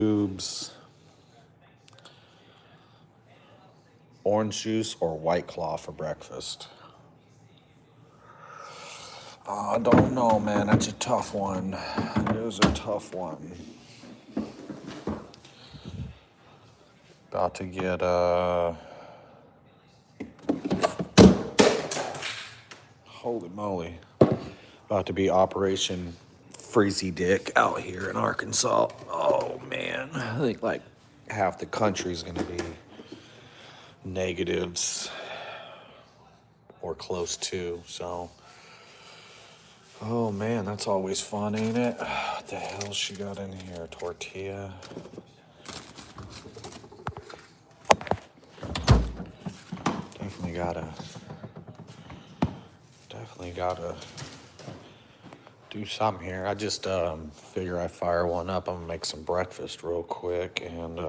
Cubes, orange juice, or White Claw for breakfast? I don't know, man. That's a tough one. It was a tough one. About to get holy moly. About to be Operation Freezy Dick out here in Arkansas. Oh man. I think like half the country's gonna be negatives or close to, so. Oh man, that's always fun, ain't it? What the hell she got in here? Tortilla. Definitely gotta do something here. I just figure I fire one up. I'm gonna make some breakfast real quick and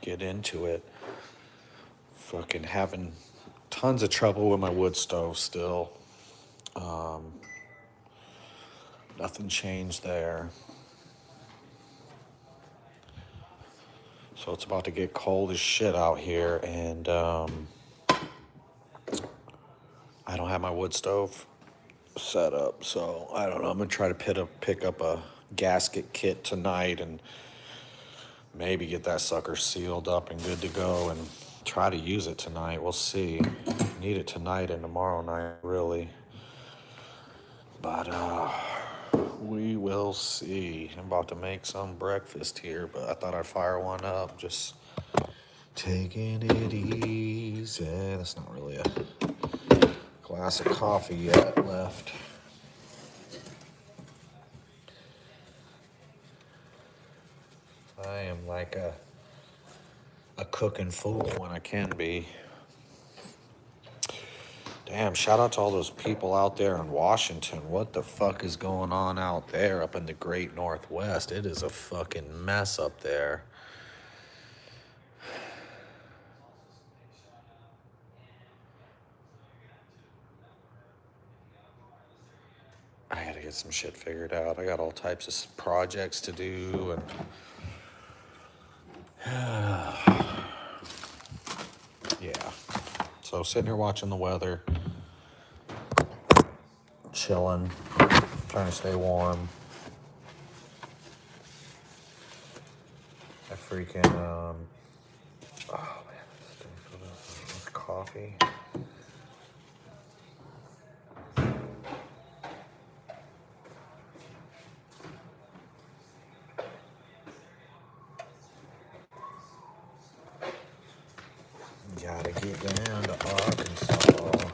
get into it. Fucking having tons of trouble with my wood stove still. Nothing changed there. So it's about to get cold as shit out here, and I don't have my wood stove set up, so I don't know. I'm gonna try to pick up a gasket kit tonight and maybe get that sucker sealed up and good to go and try to use it tonight. We'll see. Need it tonight and tomorrow night, really. But we will see. I'm about to make some breakfast here, but I thought I'd fire one up. Just taking it easy. That's not really a glass of coffee yet left. I am like a cooking fool when I can be. Damn, shout out to all those people out there in Washington. What the fuck is going on out there up in the great Northwest? It is a fucking mess up there. I gotta get some shit figured out. I got all types of projects to do and yeah. So sitting here watching the weather, chilling, trying to stay warm. I freaking oh man, this coffee. Gotta get down to Arkansas.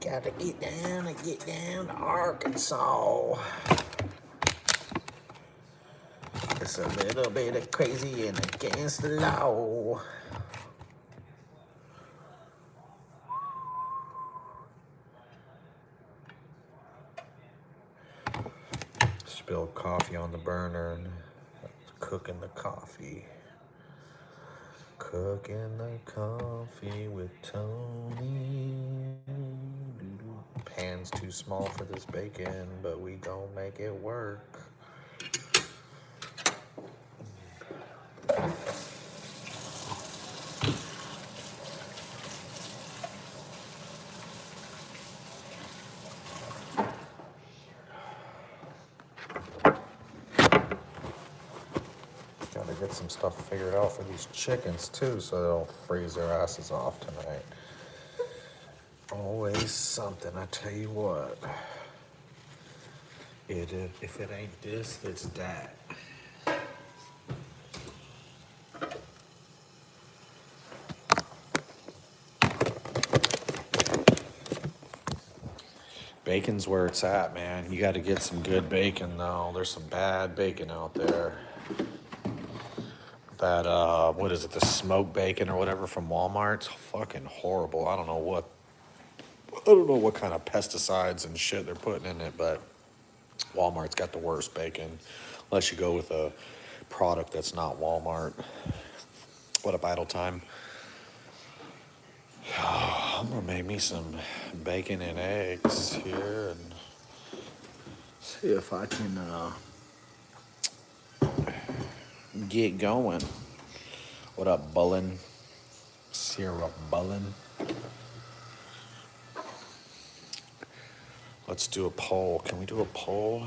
Gotta get down to Arkansas. It's a little bit of crazy and against the law. Spilled coffee on the burner and cooking the coffee. Cooking the coffee with Tony. Pan's too small for this bacon, but we gon' make it work. Gotta get some stuff figured out for these chickens too, so they don't freeze their asses off tonight. Always something, I tell you what. If it ain't this, it's that. Bacon's where it's at, man. You got to get some good bacon, though. There's some bad bacon out there. That, what is it, the smoked bacon or whatever from Walmart's fucking horrible. I don't know what kind of pesticides and shit they're putting in it, but Walmart's got the worst bacon. Unless you go with a product that's not Walmart. What up, Idle Time? I'm gonna make me some bacon and eggs here and see if I can get going. What up, Bullen? Sierra Bullen. Let's do a poll. Can we do a poll?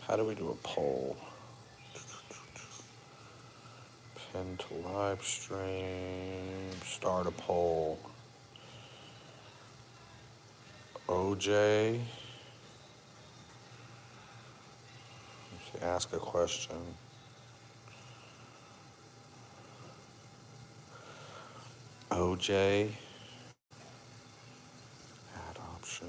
How do we do a poll? Pin to live stream. Start a poll. OJ. Ask a question. OJ. Add option.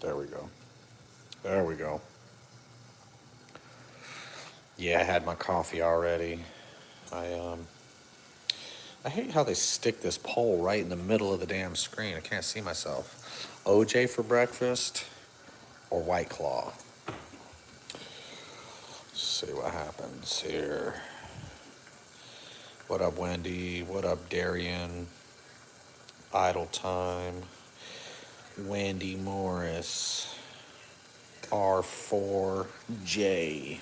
There we go. There we go. Yeah, I had my coffee already. I hate how they stick this poll right in the middle of the damn screen. I can't see myself. OJ for breakfast or White Claw? Let's see what happens here. What up, Wendy? What up, Darian? Idle Time. Wendy Morris. R4J.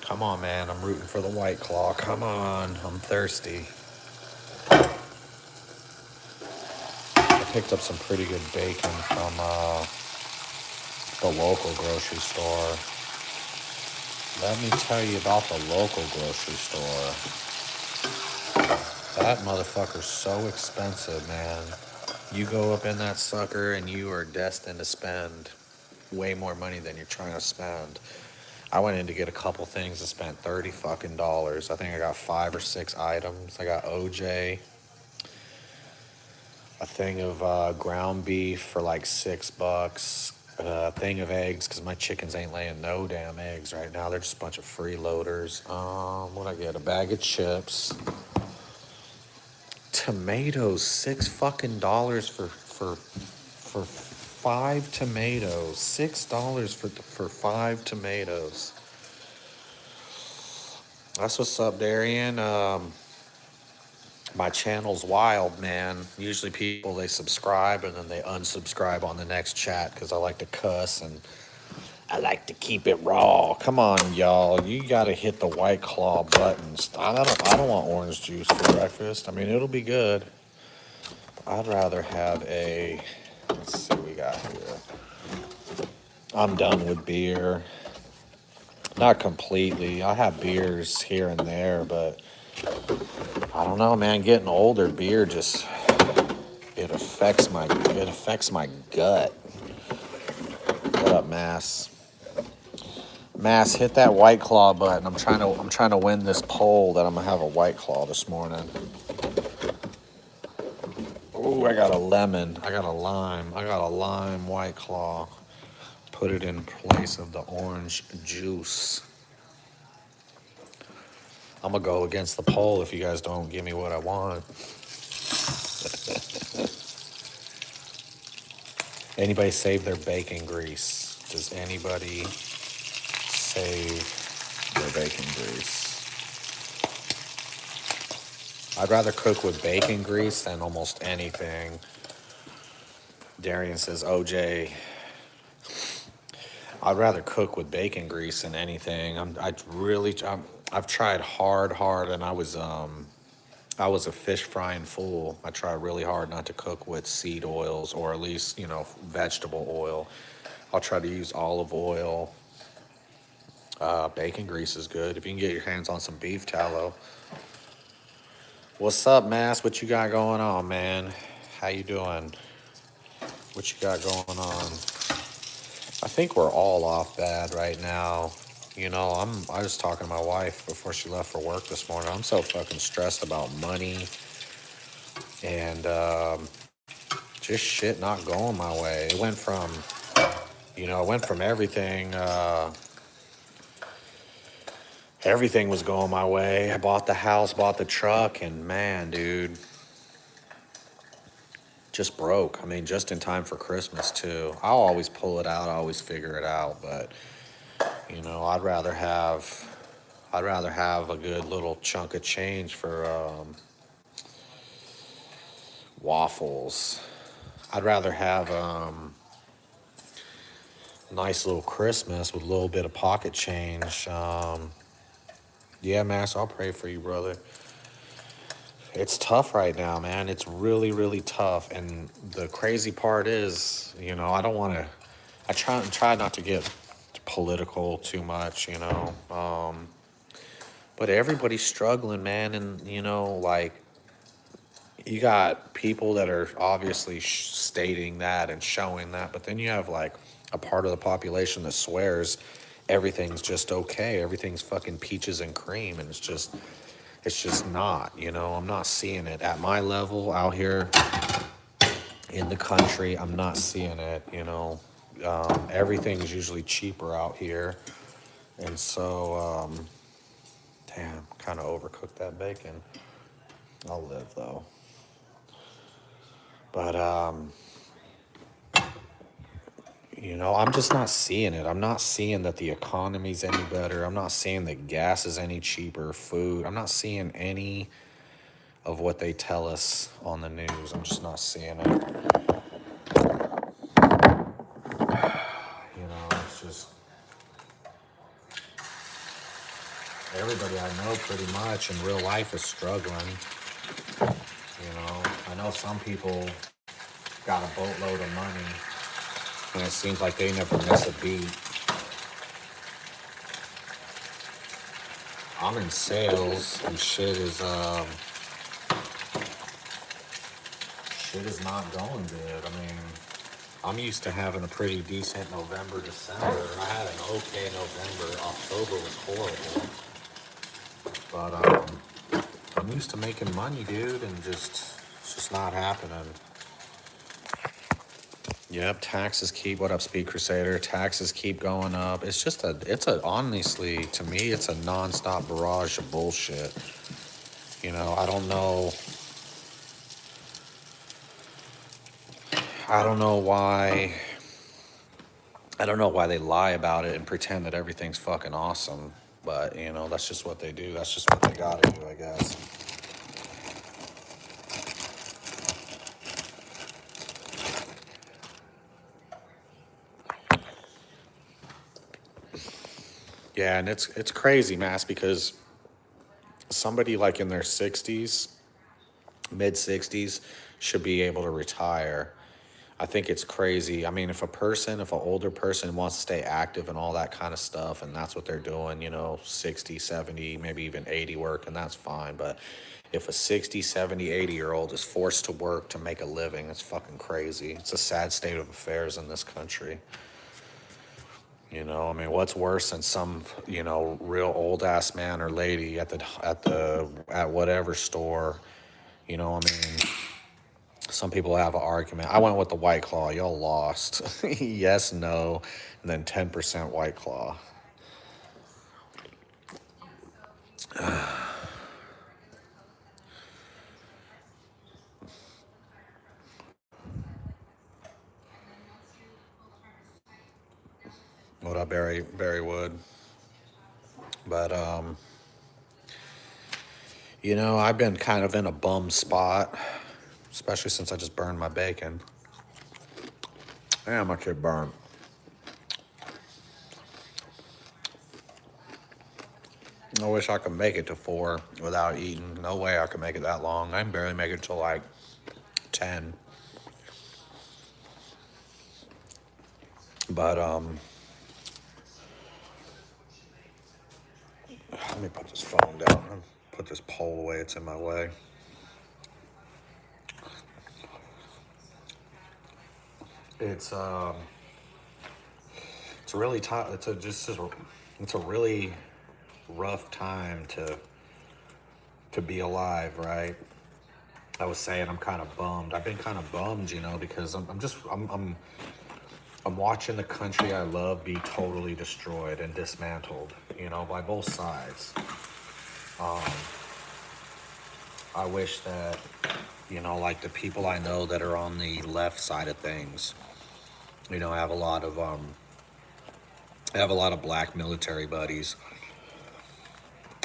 Come on, man. I'm rooting for the White Claw. Come on. I'm thirsty. I picked up some pretty good bacon from the local grocery store. Let me tell you about the local grocery store. That motherfucker's so expensive, man. You go up in that sucker and you are destined to spend way more money than you're trying to spend. I went in to get a couple things and spent $30 fucking. I think I got 5 or 6 items. I got OJ, a thing of ground beef for like $6, a thing of eggs because my chickens ain't laying no damn eggs right now. They're just a bunch of freeloaders. What I get? A bag of chips. Tomatoes, $6 fucking for 5 tomatoes. $6 for 5 tomatoes. That's what's up, Darian. My channel's wild, man. Usually people, they subscribe and then they unsubscribe on the next chat because I like to cuss and I like to keep it raw. Come on, y'all. You gotta hit the White Claw buttons. I don't want orange juice for breakfast. I mean, it'll be good. I'd rather have a, let's see what we got here. I'm done with beer. Not completely. I have beers here and there, but I don't know, man. Getting older, beer just it affects my gut. What up, Mass? Mass, hit that White Claw button. I'm trying to win this poll that I'm gonna have a White Claw this morning. Ooh, I got a lemon. I got a lime. I got a lime White Claw. Put it in place of the orange juice. I'm gonna go against the poll if you guys don't give me what I want. Anybody save their bacon grease? Does anybody save their bacon grease? I'd rather cook with bacon grease than almost anything. Darian says, OJ, I'd rather cook with bacon grease than anything. I've tried hard, and I was a fish frying fool. I try really hard not to cook with seed oils or at least, vegetable oil. I'll try to use olive oil. Bacon grease is good. If you can get your hands on some beef tallow. What's up, Mass? What you got going on, man? How you doing? What you got going on? I think we're all off bad right now. I was talking to my wife before she left for work this morning. I'm so fucking stressed about money and just shit not going my way. It went from everything. Everything was going my way. I bought the house, bought the truck, and man, dude, just broke. I mean, just in time for Christmas too. I'll always pull it out. I always figure it out, but you know, I'd rather have a good little chunk of change for waffles. I'd rather have nice little Christmas with a little bit of pocket change. Yeah, Max, I'll pray for you, brother. It's tough right now, man. It's really, really tough. And the crazy part is, you know, I don't want to. I try not to get political too much, you know. But everybody's struggling, man. And you know, like you got people that are obviously stating that and showing that, but then you have like a part of the population that swears everything's just okay, everything's fucking peaches and cream, and it's just not, you know. I'm not seeing it at my level out here in the country. I'm not seeing it, you know. Everything's usually cheaper out here, and so damn, kind of overcooked that bacon. I'll live though. But you know, I'm just not seeing it. I'm not seeing that the economy's any better. I'm not seeing that gas is any cheaper, food. I'm not seeing any of what they tell us on the news. I'm just not seeing it. You know, it's just everybody I know pretty much in real life is struggling. You know, I know some people got a boatload of money and it seems like they never miss a beat. I'm in sales and shit is not going good. I mean, I'm used to having a pretty decent November, December. I had an okay November. October was horrible. But I'm used to making money, dude, and it's just not happening. Yep, taxes keep, what up, Speed Crusader? Taxes keep going up. Honestly, to me, it's a nonstop barrage of bullshit. You know, I don't know why they lie about it and pretend that everything's fucking awesome. But, you know, that's just what they do. That's just what they gotta do, I guess. Yeah, and it's crazy, Mass, because somebody like in their 60s, mid 60s, should be able to retire. I think it's crazy. I mean, if an older person wants to stay active and all that kind of stuff, and that's what they're doing, you know, 60, 70, maybe even 80 work, and that's fine. But if a 60, 70, 80-year old is forced to work to make a living, it's fucking crazy. It's a sad state of affairs in this country. You know, I mean, what's worse than some, you know, real old ass man or lady at whatever store, you know, I mean, some people have an argument. I went with the White Claw. Y'all lost. Yes, no, and then 10% White Claw. What up, Barry Wood? But you know, I've been kind of in a bum spot, especially since I just burned my bacon. Damn, my kid burned. I wish I could make it to 4 without eating. No way I could make it that long. I can barely make it till like 10. But let me put this phone down and put this pole away. It's in my way. It's really tough. It's a really rough time to be alive, right? I was saying I'm kind of bummed. I've been kind of bummed, you know, because I'm watching the country I love be totally destroyed and dismantled, you know, by both sides. I wish that, like the people I know that are on the left side of things, I have a lot of black military buddies,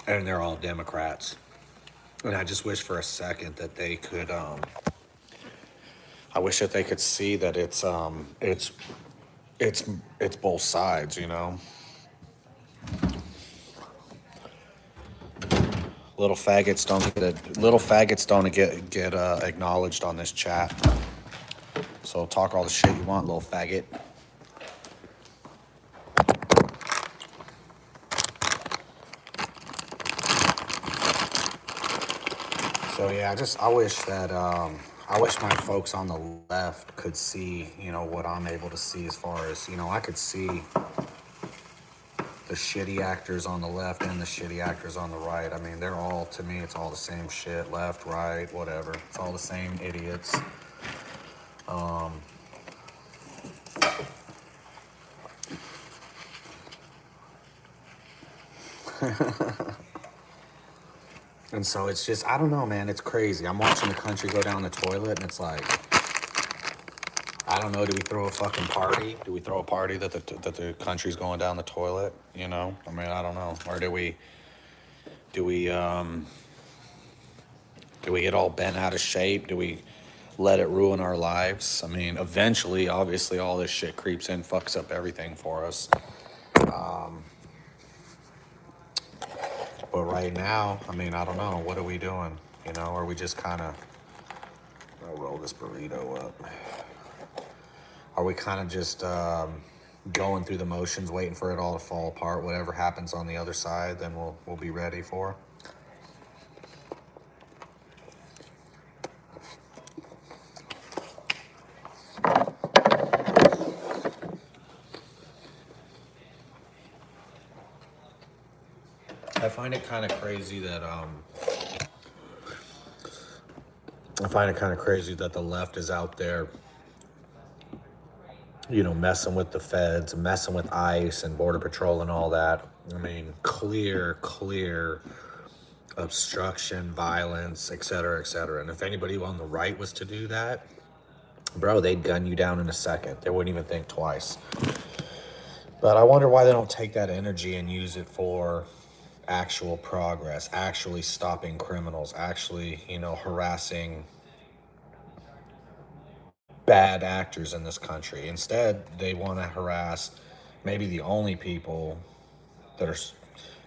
and they're all Democrats. And I just wish for a second that they could. I wish that they could see that it's it's both sides. Little faggots don't get acknowledged on this chat. So talk all the shit you want, little faggot. So yeah, I wish my folks on the left could see, what I'm able to see as far as, I could see the shitty actors on the left and the shitty actors on the right. I mean, they're all, to me, it's all the same shit, left, right, whatever. It's all the same idiots. And so it's just, I don't know, man, it's crazy. I'm watching the country go down the toilet, and it's like, I don't know, do we throw a fucking party? Do we throw a party that the country's going down the toilet? I mean, I don't know. Or do we get all bent out of shape? Do we let it ruin our lives? I mean, eventually, obviously, all this shit creeps in, fucks up everything for us. But right now, I mean, I don't know. What are we doing? Are we just kind of... I'll roll this burrito up. Are we kind of just going through the motions, waiting for it all to fall apart? Whatever happens on the other side, then we'll be ready for. I find it kind of crazy that the left is out there, messing with the feds, messing with ICE and Border Patrol and all that. I mean, clear obstruction, violence, et cetera, et cetera. And if anybody on the right was to do that, bro, they'd gun you down in a second. They wouldn't even think twice. But I wonder why they don't take that energy and use it for actual progress, actually stopping criminals, actually, harassing bad actors in this country. Instead, they want to harass maybe the only people that are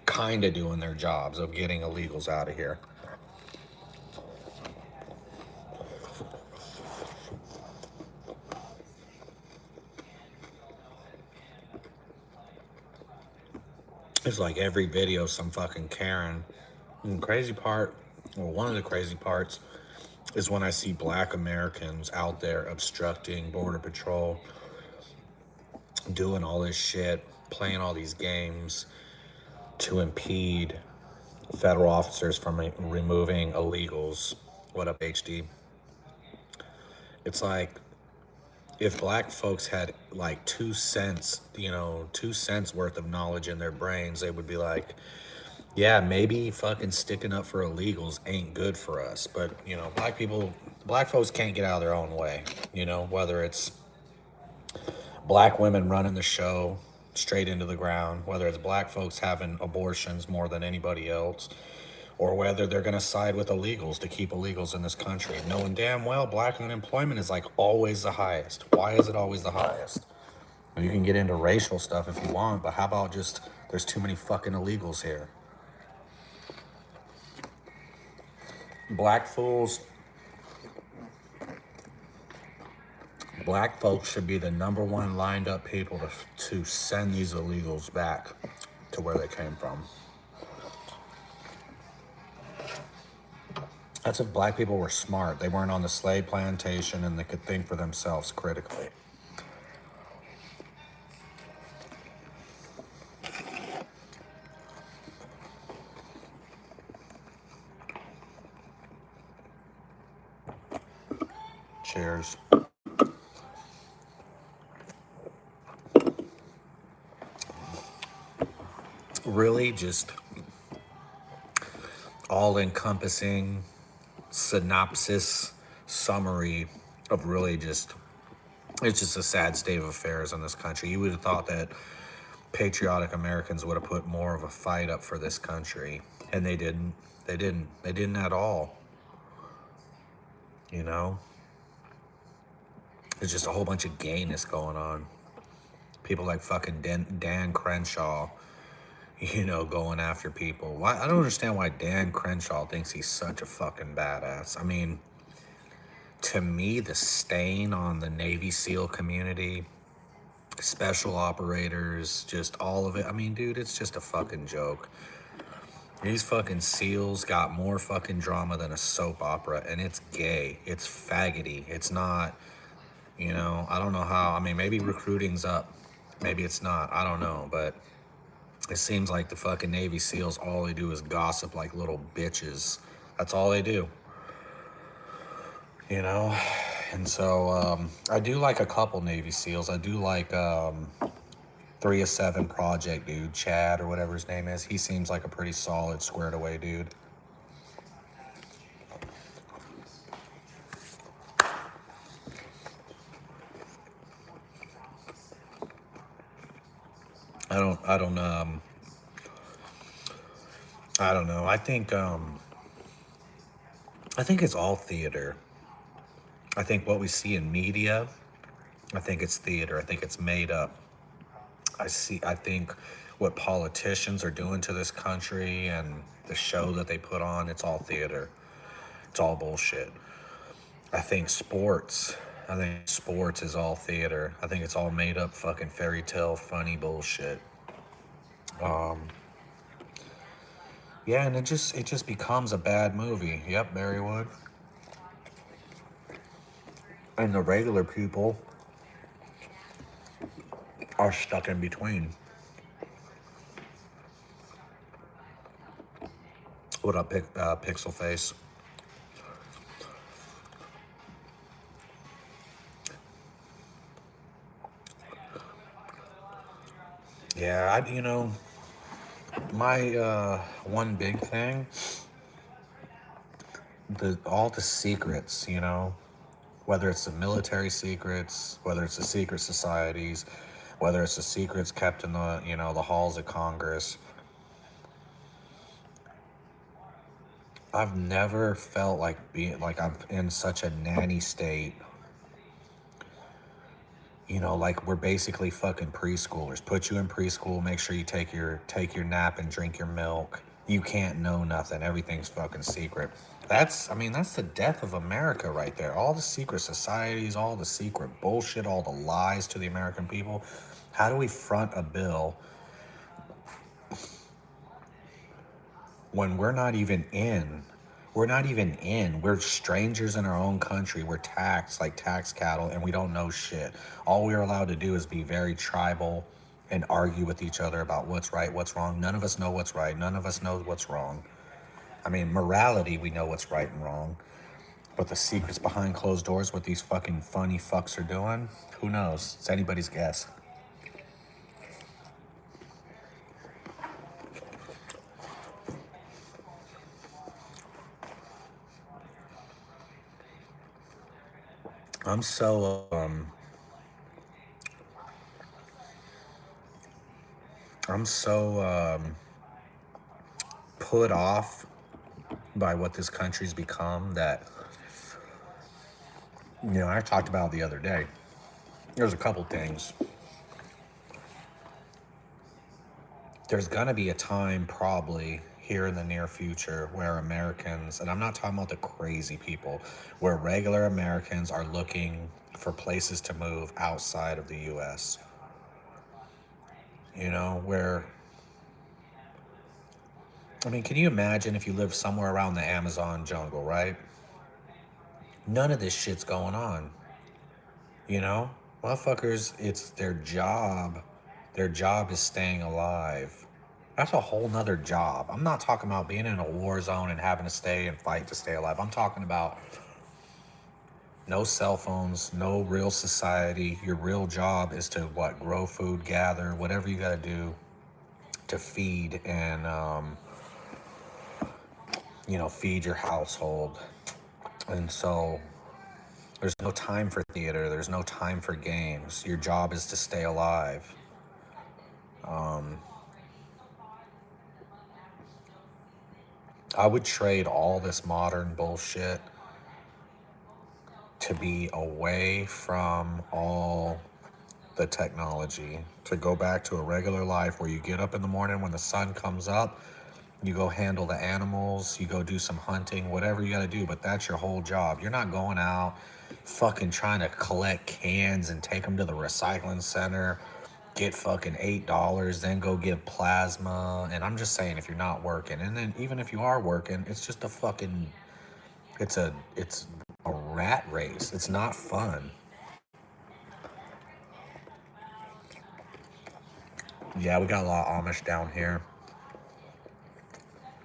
kind of doing their jobs of getting illegals out of here. It's like every video, some fucking Karen. And the crazy part, or one of the crazy parts, is when I see black Americans out there obstructing Border Patrol, doing all this shit, playing all these games to impede federal officers from removing illegals. What up, HD? It's like, if black folks had like 2 cents, 2 cents worth of knowledge in their brains, they would be like, yeah, maybe fucking sticking up for illegals ain't good for us. But, black folks can't get out of their own way, whether it's black women running the show straight into the ground, whether it's black folks having abortions more than anybody else, or whether they're going to side with illegals to keep illegals in this country, knowing damn well black unemployment is like always the highest. Why is it always the highest? You can get into racial stuff if you want, but how about just there's too many fucking illegals here? Black folks should be the number one lined up people to send these illegals back to where they came from. That's if black people were smart. They weren't on the slave plantation and they could think for themselves critically. Cheers. Really just all-encompassing synopsis summary of really just, it's just a sad state of affairs in this country. You would have thought that patriotic Americans would have put more of a fight up for this country, and they didn't. They didn't at all. You know, there's just a whole bunch of gayness going on. People like fucking Dan Crenshaw, you know, going after people. Why? I don't understand why Dan Crenshaw thinks he's such a fucking badass. I mean, to me, the stain on the Navy SEAL community, special operators, just all of it. I mean, dude, it's just a fucking joke. These fucking SEALs got more fucking drama than a soap opera, and it's gay. It's faggoty. It's not, you know, I don't know how. I mean, maybe recruiting's up. Maybe it's not. I don't know, but it seems like the fucking Navy SEALs, all they do is gossip like little bitches. That's all they do. You know? And so I do like a couple Navy SEALs. I do like 3 of 7 Project dude, Chad or whatever his name is. He seems like a pretty solid, squared away dude. I don't know. I think it's all theater. I think what we see in media, I think it's theater. I think it's made up. I think what politicians are doing to this country and the show that they put on, it's all theater. It's all bullshit. I think sports is all theater. I think it's all made up fucking fairy tale funny bullshit. Yeah, and it just becomes a bad movie. Yep, Berrywood. And the regular people are stuck in between. What up, Pixel Face? Yeah, you know, my one big thing, all the secrets, you know, whether it's the military secrets, whether it's the secret societies, whether it's the secrets kept in the, you know, the halls of Congress. I've never felt like I'm in such a nanny state. You know, like we're basically fucking preschoolers. Put you in preschool, make sure you take your nap and drink your milk. You can't know nothing. Everything's fucking secret. That's the death of America right there. All the secret societies, all the secret bullshit, all the lies to the American people. How do we front a bill when we're not even in? We're not even in. We're strangers in our own country. We're taxed like tax cattle, and we don't know shit. All we're allowed to do is be very tribal and argue with each other about what's right, what's wrong. None of us know what's right. None of us knows what's wrong. I mean, morality, we know what's right and wrong. But the secrets behind closed doors, what these fucking funny fucks are doing, who knows? It's anybody's guess. I'm so put off by what this country's become that, you know, I talked about the other day. There's a couple things. There's gonna be a time probably here in the near future where Americans, and I'm not talking about the crazy people, where regular Americans are looking for places to move outside of the US. You know, where, I mean, can you imagine if you lived somewhere around the Amazon jungle, right? None of this shit's going on. You know? Motherfuckers, it's their job. Their job is staying alive. That's a whole nother job. I'm not talking about being in a war zone and having to stay and fight to stay alive. I'm talking about no cell phones, no real society. Your real job is to what? Grow food, gather, whatever you gotta do to feed and, you know, feed your household. And so there's no time for theater, there's no time for games. Your job is to stay alive. I would trade all this modern bullshit to be away from all the technology, to go back to a regular life where you get up in the morning when the sun comes up, you go handle the animals, you go do some hunting, whatever you got to do, but that's your whole job. You're not going out fucking trying to collect cans and take them to the recycling center, get fucking $8, then go give plasma. And I'm just saying, if you're not working, and then even if you are working, it's just a fucking, it's a rat race. It's not fun. Yeah, we got a lot of Amish down here.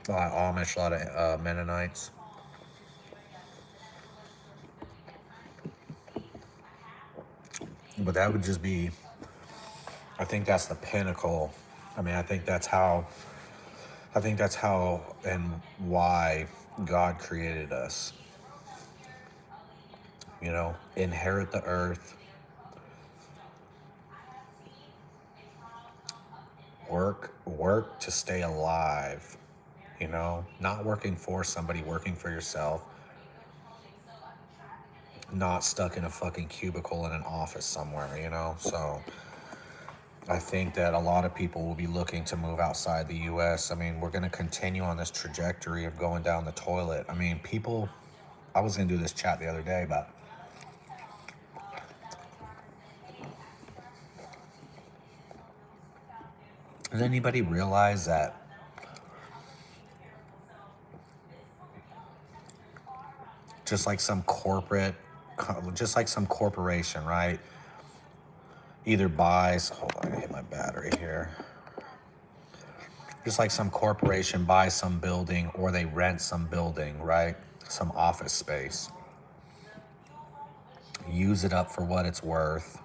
A lot of Amish, a lot of Mennonites. But that would just be, I think that's the pinnacle. I mean, I think that's how and why God created us. You know, inherit the earth, work to stay alive. You know, not working for somebody, working for yourself, not stuck in a fucking cubicle in an office somewhere, you know? So I think that a lot of people will be looking to move outside the US. I mean, we're going to continue on this trajectory of going down the toilet. I mean, people, I was going to do this chat the other day, but does anybody realize that just like some corporate, just like some corporation, right? Either buys, hold on, I hit my battery here. Just like some corporation buys some building or they rent some building, right? Some office space, use it up for what it's worth.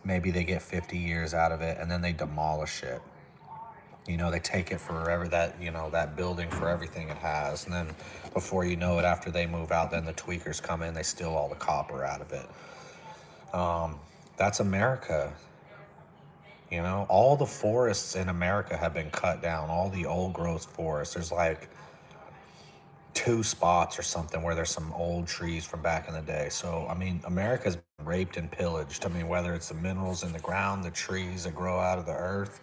Maybe they get 50 years out of it and then they demolish it. You know, they take it forever, that, you know, that building for everything it has. And then before you know it, after they move out, then the tweakers come in, they steal all the copper out of it. That's America. You know, all the forests in America have been cut down, all the old growth forests. There's like two spots or something where there's some old trees from back in the day. So, I mean, America's been raped and pillaged. I mean, whether it's the minerals in the ground, the trees that grow out of the earth,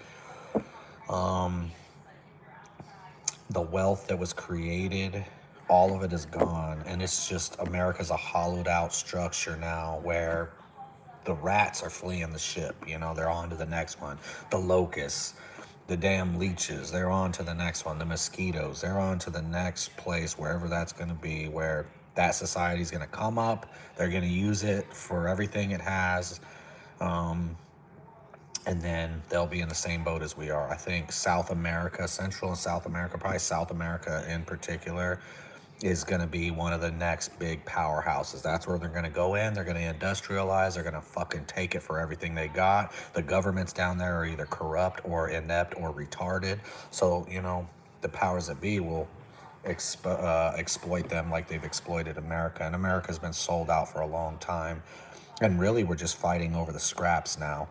the wealth that was created, all of it is gone. And it's just America's a hollowed out structure now where the rats are fleeing the ship. You know, they're on to the next one. The locusts, the damn leeches, they're on to the next one. The mosquitoes, they're on to the next place, wherever that's going to be, where that society is going to come up. They're going to use it for everything it has. And then they'll be in the same boat as we are. I think South America, Central and South America, probably South America in particular, is going to be one of the next big powerhouses. That's where they're going to go in. They're going to industrialize. They're going to fucking take it for everything they got. The governments down there are either corrupt or inept or retarded. So, you know, the powers that be will exploit them like they've exploited America. And America's been sold out for a long time. And really, we're just fighting over the scraps now.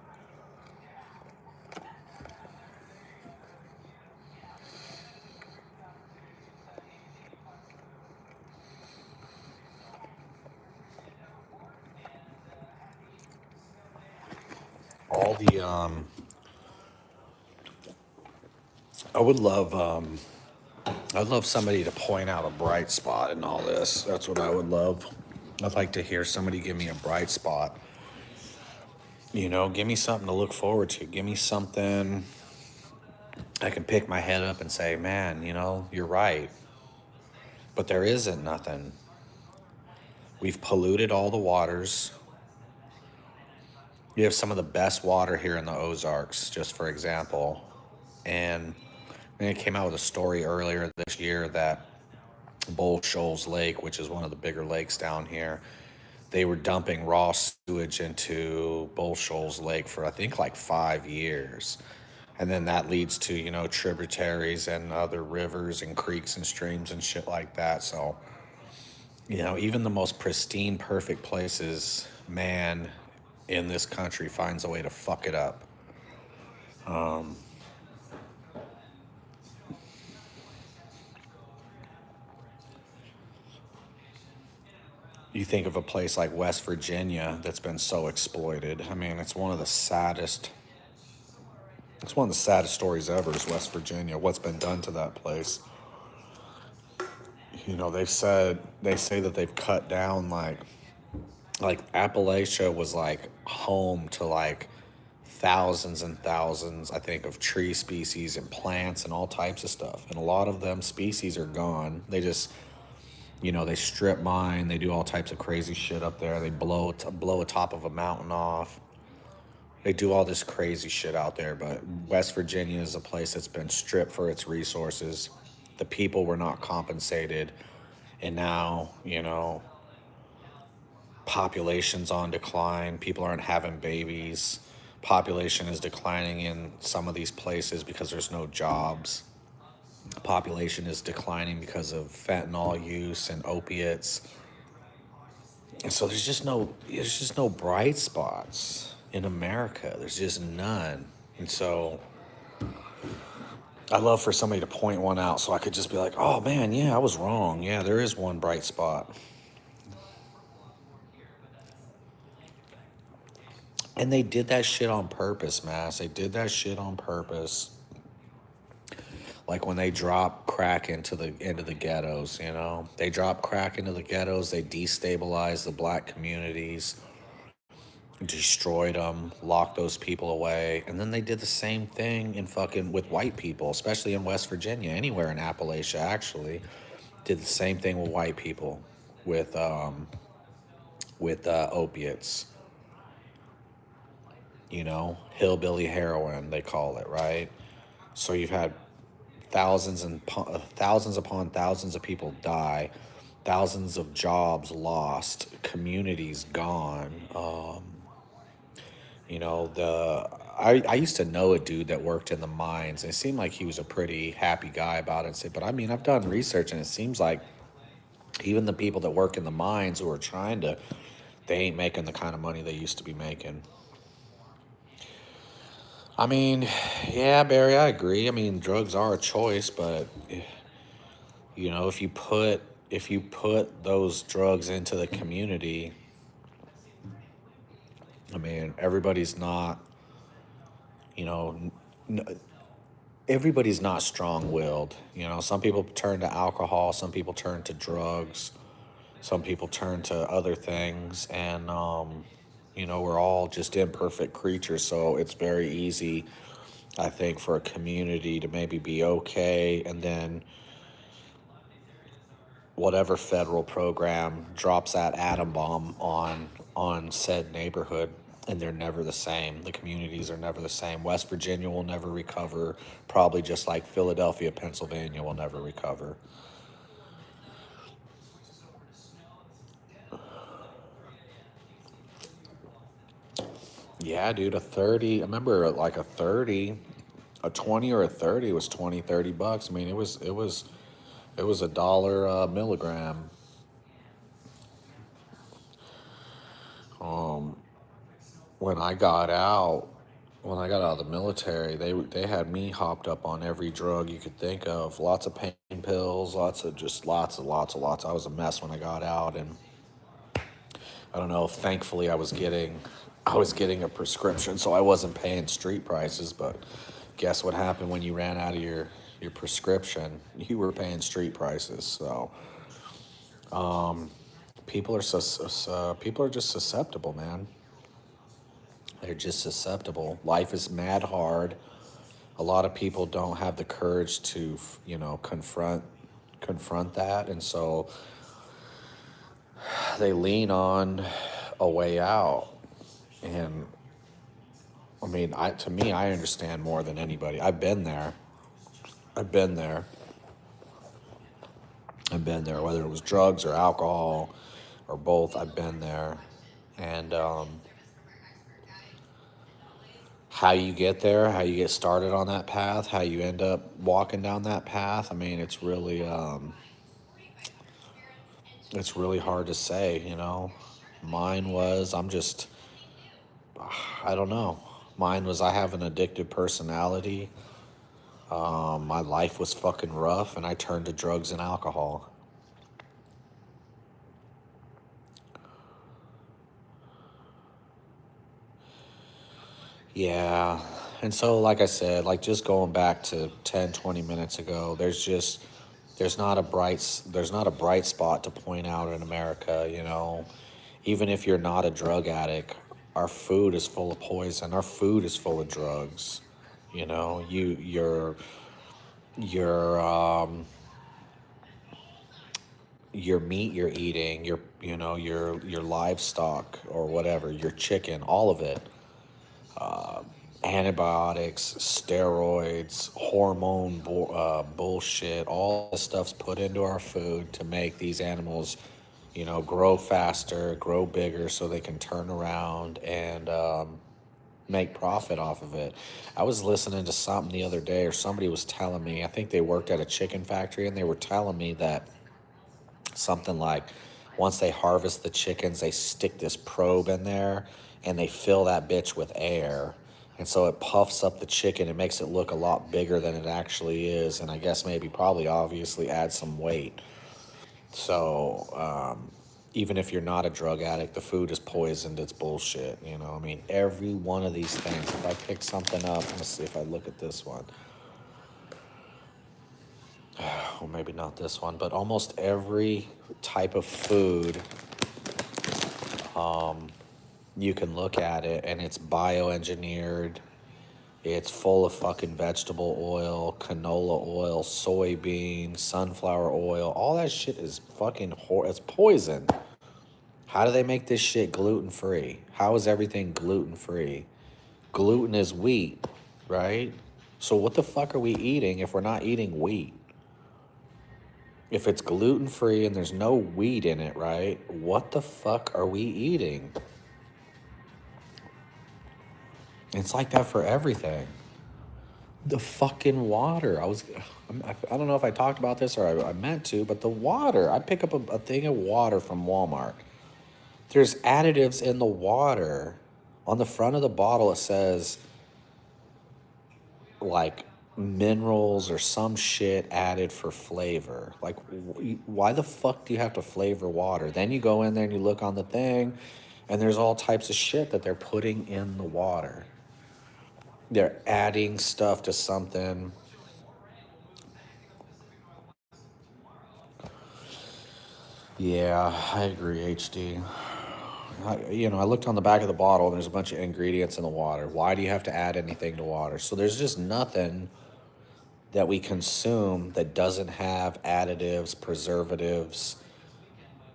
All the I would love I'd love somebody to point out a bright spot in all this. That's what I would love. I'd like to hear somebody give me a bright spot. You know, give me something to look forward to. Give me something I can pick my head up and say, man, you know, you're right. But there isn't nothing. We've polluted all the waters. You have some of the best water here in the Ozarks, just for example. And it came out with a story earlier this year that Bull Shoals Lake, which is one of the bigger lakes down here, they were dumping raw sewage into Bull Shoals Lake for I think like 5 years. And then that leads to, you know, tributaries and other rivers and creeks and streams and shit like that. So Even the most pristine, perfect places, man, in this country finds a way to fuck it up. You think of a place like West Virginia that's been so exploited. I mean, it's one of the saddest stories ever is West Virginia, what's been done to that place. They say that they've cut down like Appalachia was like home to like thousands and thousands, I think, of tree species and plants and all types of stuff. And a lot of them species are gone. They just, they strip mine. They do all types of crazy shit up there. They blow a top of a mountain off. They do all this crazy shit out there. But West Virginia is a place that's been stripped for its resources. The people were not compensated. And now, population's on decline. People aren't having babies. Population is declining in some of these places because there's no jobs. Population is declining because of fentanyl use and opiates. And so there's just no bright spots in America. There's just none. And so I love for somebody to point one out so I could just be like, oh man, yeah, I was wrong. Yeah, there is one bright spot. And they did that shit on purpose, Mass. They did that shit on purpose. Like when they drop crack into the ghettos, they drop crack into the ghettos. They destabilized the black communities, destroyed them, locked those people away, and then they did the same thing in fucking with white people, especially in West Virginia, anywhere in Appalachia. Actually, did the same thing with white people, with opiates. Hillbilly heroin, they call it, right? So you've had thousands upon thousands of people die, thousands of jobs lost, communities gone. I used to know a dude that worked in the mines. And it seemed like he was a pretty happy guy about it. But I mean, I've done research, and it seems like even the people that work in the mines who are they ain't making the kind of money they used to be making. I mean, yeah, Barry, I agree. I mean, drugs are a choice, but if you put those drugs into the community, I mean, you know, n- everybody's not strong-willed. Some people turn to alcohol, some people turn to drugs, some people turn to other things, and we're all just imperfect creatures, so it's very easy, I think, for a community to maybe be okay, and then whatever federal program drops that atom bomb on said neighborhood, and they're never the same. The communities are never the same. West Virginia will never recover, probably just like Philadelphia, Pennsylvania will never recover. Yeah, dude, a 30, I remember like a 30, a 20 or a 30 was 20, $30. I mean, it was a dollar a milligram. when I got out, when I got out of the military, they had me hopped up on every drug you could think of. Lots of pain pills, lots. I was a mess when I got out, and I don't know. Thankfully, I was getting a prescription, so I wasn't paying street prices. But guess what happened when you ran out of your prescription? You were paying street prices. So people are just susceptible, man. They're just susceptible. Life is mad hard. A lot of people don't have the courage to, confront that, and so they lean on a way out. And I mean, to me, I understand more than anybody. I've been there. I've been there. I've been there. Whether it was drugs or alcohol or both, I've been there. And how you get there, how you get started on that path, how you end up walking down that path. I mean, it's really It's really hard to say, you know. Mine was, I don't know. Mine was, I have an addictive personality. My life was fucking rough, and I turned to drugs and alcohol. Yeah. And so, like I said, like just going back to 10, 20 minutes ago, there's not a bright spot to point out in America, you know. Even if you're not a drug addict, our food is full of poison. Our food is full of drugs. You know, your your meat you're eating, your livestock or whatever, your chicken, all of it, antibiotics, steroids, bullshit, all this stuff's put into our food to make these animals, you know, grow faster, grow bigger so they can turn around and make profit off of it. I was listening to something the other day, or somebody was telling me, I think they worked at a chicken factory, and they were telling me that something like once they harvest the chickens, they stick this probe in there and they fill that bitch with air. And so it puffs up the chicken. It makes it look a lot bigger than it actually is. And I guess maybe probably obviously add some weight. So even if you're not a drug addict, the food is poisoned. It's bullshit. You know, I mean, every one of these things. If I pick something up, let's see if I look at this one. Or maybe not this one, but almost every type of food, you can look at it and it's bioengineered. It's full of fucking vegetable oil, canola oil, soybean, sunflower oil. All that shit is fucking it's poison. How do they make this shit gluten free? How is everything gluten free? Gluten is wheat, right? So what the fuck are we eating if we're not eating wheat? If it's gluten free and there's no wheat in it, right? What the fuck are we eating? It's like that for everything. The fucking water. I don't know if I talked about this or I meant to, but the water. I pick up a thing of water from Walmart. There's additives in the water. On the front of the bottle, it says like minerals or some shit added for flavor. Like, why the fuck do you have to flavor water? Then you go in there and you look on the thing, and there's all types of shit that they're putting in the water. They're adding stuff to something. Yeah, I agree, HD. I looked on the back of the bottle and there's a bunch of ingredients in the water. Why do you have to add anything to water? So there's just nothing that we consume that doesn't have additives, preservatives,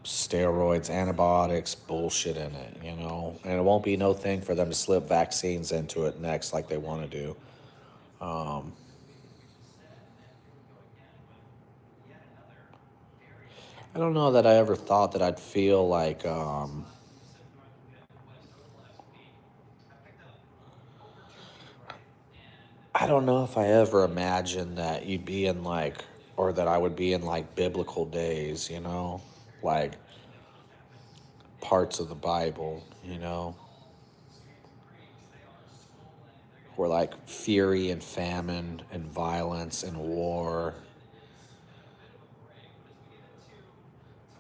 steroids, antibiotics, bullshit in it, you know? And it won't be no thing for them to slip vaccines into it next like they want to do. I don't know that I ever thought that I'd feel like, I don't know if I ever imagined that you'd be in like, or that I would be in like biblical days, you know? Like parts of the Bible, you know? Where like fury and famine and violence and war,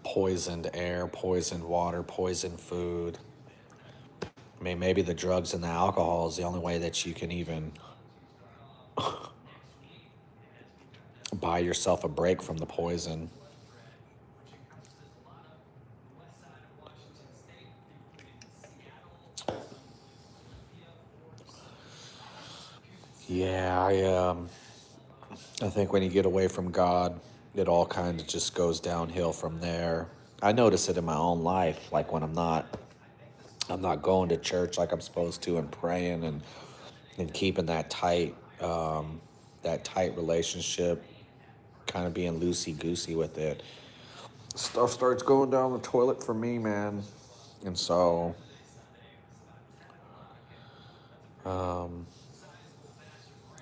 poisoned air, poisoned water, poisoned food. I mean, maybe the drugs and the alcohol is the only way that you can even buy yourself a break from the poison. Yeah, I think when you get away from God, it all kind of just goes downhill from there. I notice it in my own life, like when I'm not going to church like I'm supposed to and praying and keeping that tight relationship, kind of being loosey goosey with it. Stuff starts going down the toilet for me, man. And so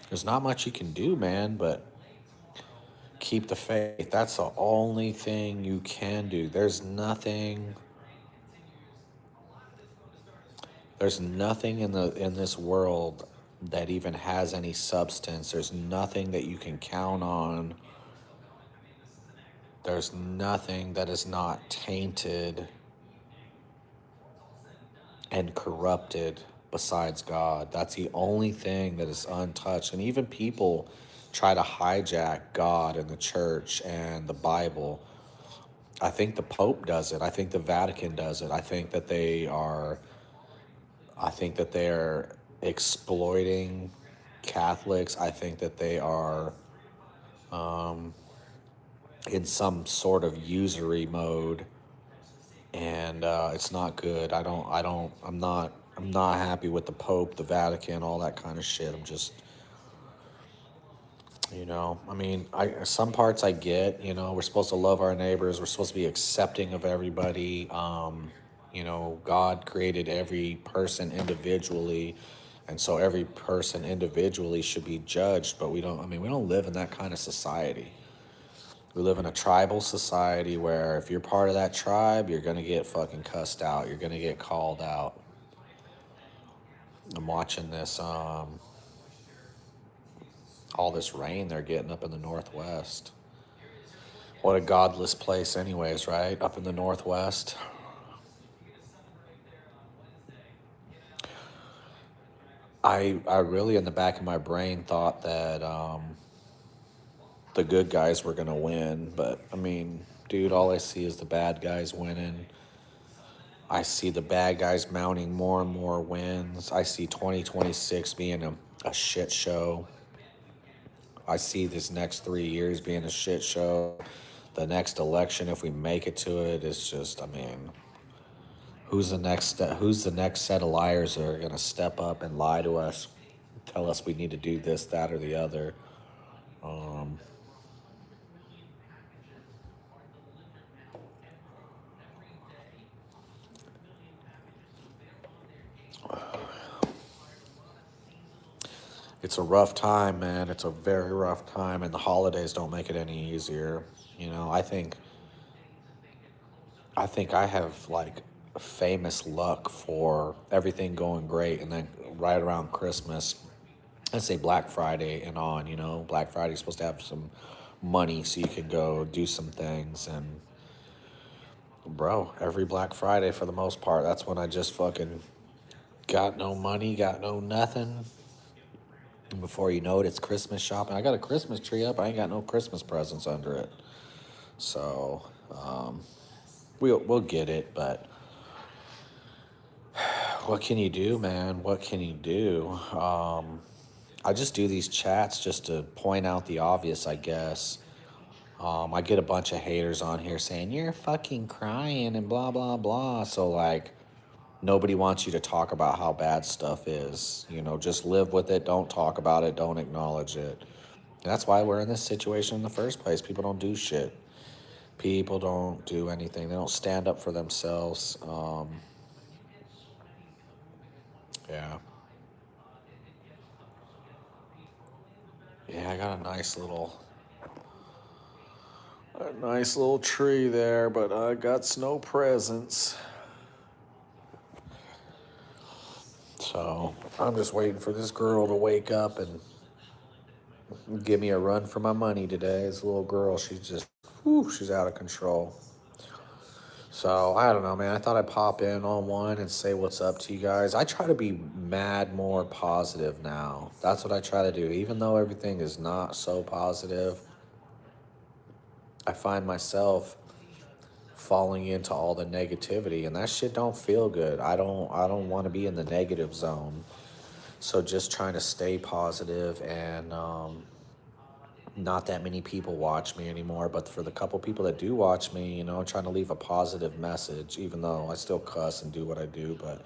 there's not much you can do, man, but Keep the faith. That's the only thing you can do. There's nothing in this world that even has any substance. There's nothing that you can count on. There's nothing that is not tainted and corrupted besides God. That's the only thing that is untouched. And even people try to hijack God and the church and the Bible. I think the Pope does it. I think the Vatican does it. I think that they're exploiting Catholics. I think that they are in some sort of usury mode, and it's not good. I'm not happy with the Pope, the Vatican, all that kind of shit. I'm just, I mean, some parts I get. We're supposed to love our neighbors. We're supposed to be accepting of everybody. God created every person individually, and so every person individually should be judged. But we don't. I mean, we don't live in that kind of society. We live in a tribal society where if you're part of that tribe, you're gonna get fucking cussed out. You're gonna get called out. I'm watching this, all this rain they're getting up in the Northwest. What a godless place, anyways, right? Up in the Northwest. I really, in the back of my brain, thought that the good guys were gonna win, but I mean, dude, all I see is the bad guys winning. I see the bad guys mounting more and more wins. I see 2026 being a shit show. I see this next 3 years being a shit show. The next election, if we make it to it, is just, I mean, who's the next set of liars that are gonna step up and lie to us, tell us we need to do this, that, or the other. It's a rough time, man. It's a very rough time, and the holidays don't make it any easier. I think I have like famous luck for everything going great, and then right around Christmas, let's say Black Friday and on, Black Friday's supposed to have some money so you can go do some things. And bro, every Black Friday for the most part, that's when I just fucking got no money, got no nothing. And before you know it, it's Christmas shopping. I got a Christmas tree up. I ain't got no Christmas presents under it. So we'll get it, but what can you do, man? What can you do? I just do these chats just to point out the obvious, I guess. I get a bunch of haters on here saying you're fucking crying and blah blah blah. So like, nobody wants you to talk about how bad stuff is. Just live with it. Don't talk about it. Don't acknowledge it. And that's why we're in this situation in the first place. People don't do shit. People don't do anything. They don't stand up for themselves. Yeah. Yeah, I got a nice little tree there, but I got no presents. So I'm just waiting for this girl to wake up and give me a run for my money today. This little girl, she's out of control. So I don't know, man. I thought I'd pop in on one and say what's up to you guys. I try to be mad more positive now. That's what I try to do. Even though everything is not so positive, I find myself falling into all the negativity, and that shit don't feel good. I don't want to be in the negative zone. So just trying to stay positive, and not that many people watch me anymore, but for the couple people that do watch me, I'm trying to leave a positive message, even though I still cuss and do what I do. But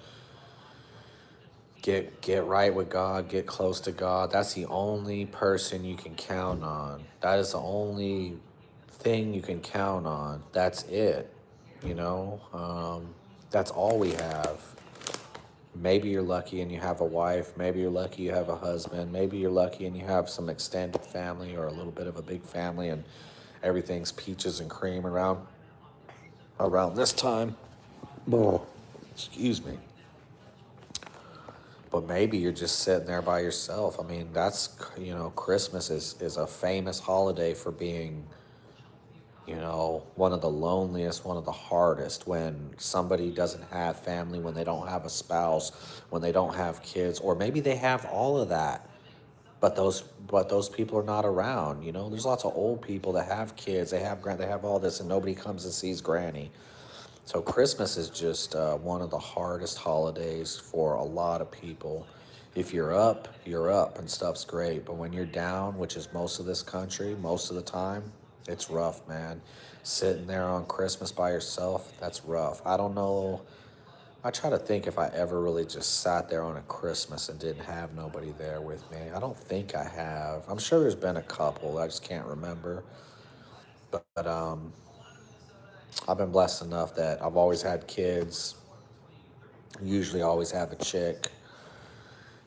get right with God, get close to God. That's the only person you can count on. That is the only thing you can count on. That's it. That's all we have. Maybe you're lucky and you have a wife. Maybe you're lucky you have a husband. Maybe you're lucky and you have some extended family or a little bit of a big family and everything's peaches and cream around this time. Oh, excuse me. But maybe you're just sitting there by yourself. I mean, Christmas is a famous holiday for being, one of the loneliest, one of the hardest when somebody doesn't have family, when they don't have a spouse, when they don't have kids, or maybe they have all of that, but those people are not around. There's lots of old people that have kids, they have all this, and nobody comes and sees Granny. So Christmas is just one of the hardest holidays for a lot of people. If you're up and stuff's great. But when you're down, which is most of this country, most of the time, it's rough, man. Sitting there on Christmas by yourself, that's rough. I don't know. I try to think if I ever really just sat there on a Christmas and didn't have nobody there with me. I don't think I have. I'm sure there's been a couple. I just can't remember. But I've been blessed enough that I've always had kids. Usually always have a chick.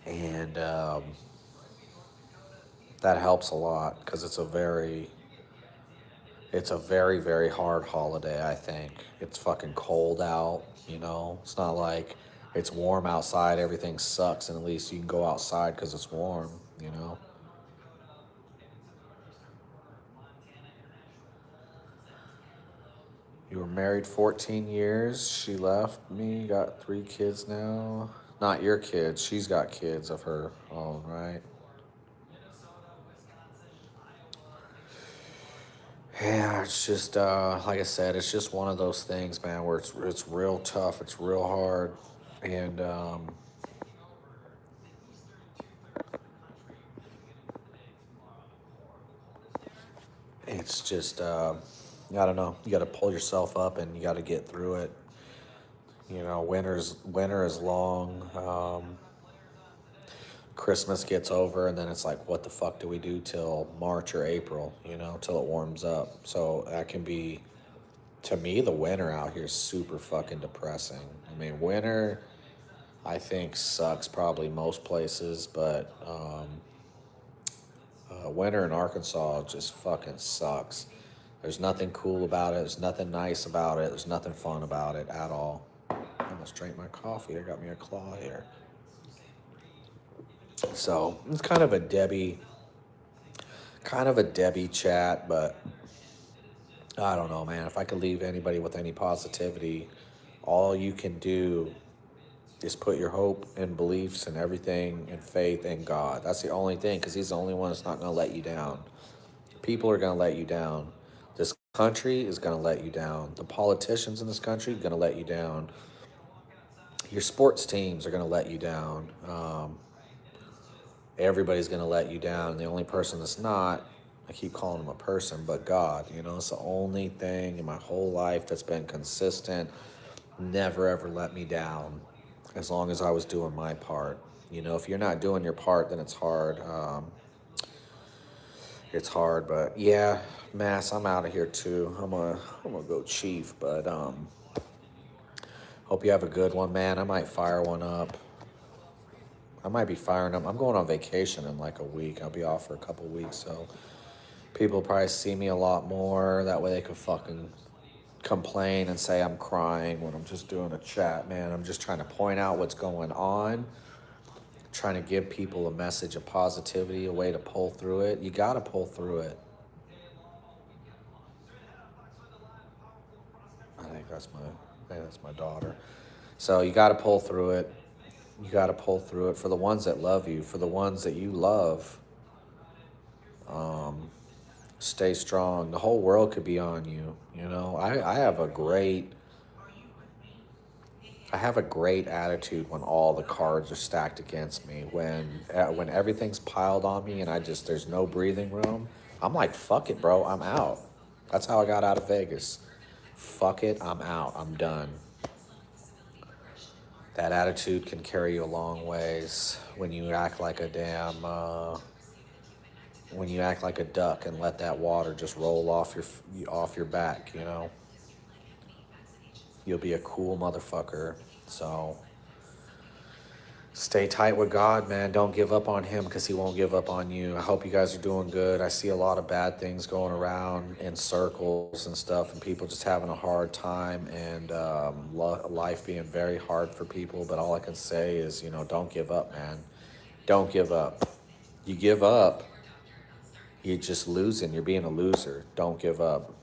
And that helps a lot because it's a very, very hard holiday, I think. It's fucking cold out. It's not like it's warm outside, everything sucks, and at least you can go outside because it's warm. You were married 14 years. She left me, got 3 kids now. Not your kids. She's got kids of her own, right? Yeah, it's just like I said, it's just one of those things, man, where it's real tough, it's real hard, and it's just I don't know. You got to pull yourself up and you got to get through it. Winter is long. Christmas gets over, and then it's like, what the fuck do we do till March or April? Till it warms up. So that can be, to me, the winter out here is super fucking depressing. I mean, winter, I think sucks probably most places, but winter in Arkansas just fucking sucks. There's nothing cool about it. There's nothing nice about it. There's nothing fun about it at all. I almost drank my coffee. I got me a claw here. So it's kind of a Debbie chat, but I don't know, man. If I could leave anybody with any positivity, all you can do is put your hope and beliefs and everything and faith in God. That's the only thing, because He's the only one that's not going to let you down. People are going to let you down. This country is going to let you down. The politicians in this country are going to let you down. Your sports teams are going to let you down. Everybody's going to let you down. The only person that's not, I keep calling him a person, but God. It's the only thing in my whole life that's been consistent, never ever let me down as long as I was doing my part. If you're not doing your part, then it's hard. It's hard, but yeah, Mass, I'm out of here too. I'm gonna go chief, but hope you have a good one, man. I might fire one up. I might be firing up. I'm going on vacation in like a week. I'll be off for a couple weeks, so people will probably see me a lot more. That way they can fucking complain and say I'm crying when I'm just doing a chat, man. I'm just trying to point out what's going on, trying to give people a message of positivity, a way to pull through it. You got to pull through it. I think that's my daughter. So you got to pull through it. You got to pull through it for the ones that love you, for the ones that you love. Stay strong. The whole world could be on you. I have a great attitude when all the cards are stacked against me. When everything's piled on me and there's no breathing room, I'm like, fuck it, bro. I'm out. That's how I got out of Vegas. Fuck it, I'm out. I'm done. That attitude can carry you a long ways when you act like a duck and let that water just roll off your back. You'll be a cool motherfucker. So Stay tight with God, man. Don't give up on him because he won't give up on you. I hope you guys are doing good. I see a lot of bad things going around in circles and stuff, and people just having a hard time, and life being very hard for people. But all I can say is, don't give up, man. Don't give up. You give up, you're just losing. You're being a loser. Don't give up.